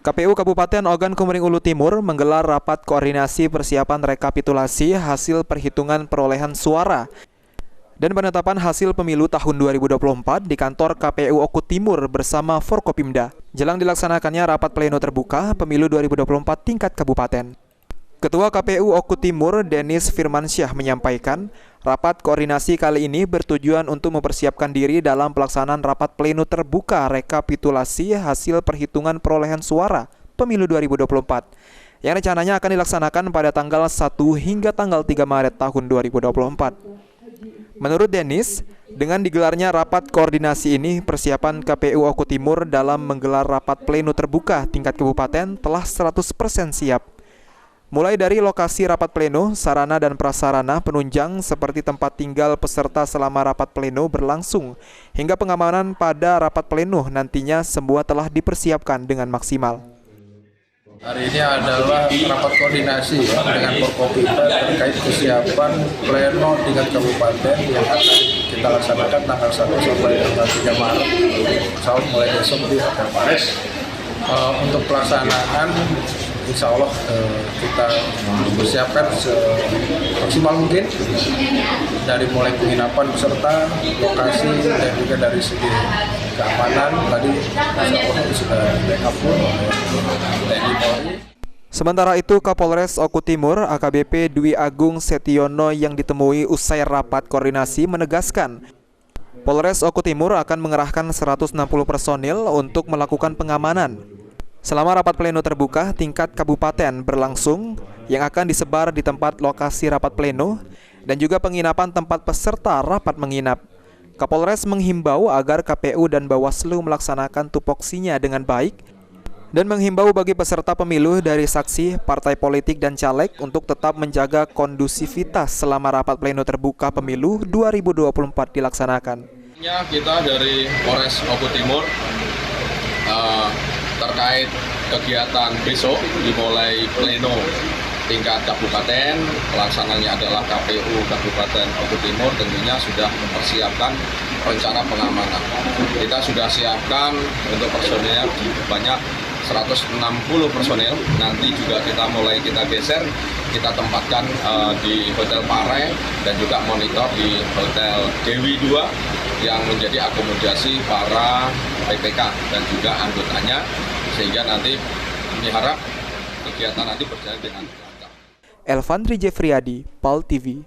KPU Kabupaten Ogan Komering Ulu Timur menggelar rapat koordinasi persiapan rekapitulasi hasil perhitungan perolehan suara dan penetapan hasil pemilu tahun 2024 di kantor KPU Oku Timur bersama Forkopimda. Jelang dilaksanakannya rapat pleno terbuka pemilu 2024 tingkat kabupaten. Ketua KPU Oku Timur, Denis Firmansyah menyampaikan, rapat koordinasi kali ini bertujuan untuk mempersiapkan diri dalam pelaksanaan rapat pleno terbuka rekapitulasi hasil perhitungan perolehan suara pemilu 2024 yang rencananya akan dilaksanakan pada tanggal 1 hingga tanggal 3 Maret tahun 2024. Menurut Denis, dengan digelarnya rapat koordinasi ini, persiapan KPU Oku Timur dalam menggelar rapat pleno terbuka tingkat kabupaten telah 100% siap. Mulai dari lokasi rapat pleno, sarana dan prasarana penunjang seperti tempat tinggal peserta selama rapat pleno berlangsung, hingga pengamanan pada rapat pleno nantinya semua telah dipersiapkan dengan maksimal. Hari ini adalah rapat koordinasi dengan Forkopimda terkait kesiapan pleno tingkat kabupaten yang akan kita laksanakan tanggal 1 sampai tanggal 3 Maret. Insya mulai besok di Hotel Paris. Untuk pelaksanaan insya Allah kita persiapkan semaksimal mungkin dari mulai penginapan peserta, lokasi, dan juga dari segi keamanan tadi insya Allah sudah backup TNI Polri. Sementara itu, Kapolres Oku Timur AKBP Dwi Agung Setiono yang ditemui usai rapat koordinasi menegaskan Polres Oku Timur akan mengerahkan 160 personil untuk melakukan pengamanan selama rapat pleno terbuka tingkat kabupaten berlangsung yang akan disebar di tempat lokasi rapat pleno dan juga penginapan tempat peserta rapat menginap. Kapolres menghimbau agar KPU dan Bawaslu melaksanakan tupoksinya dengan baik dan menghimbau bagi peserta pemilu dari saksi, partai politik dan caleg untuk tetap menjaga kondusivitas selama rapat pleno terbuka pemilu 2024 dilaksanakan. Kita dari Polres Oku Timur terkait kegiatan besok dimulai pleno tingkat kabupaten, pelaksananya adalah KPU Kabupaten Oku Timur tentunya sudah mempersiapkan rencana pengamanan. Kita sudah siapkan untuk personilnya banyak 160 personil, nanti juga kita geser, kita tempatkan di Hotel Pare dan juga monitor di Hotel Dewi 2 yang menjadi akomodasi para PPK dan juga anggotanya, sehingga nanti kami harap kegiatan nanti berjalan dengan lancar. Elvandri Jeffriyadi, PAL TV.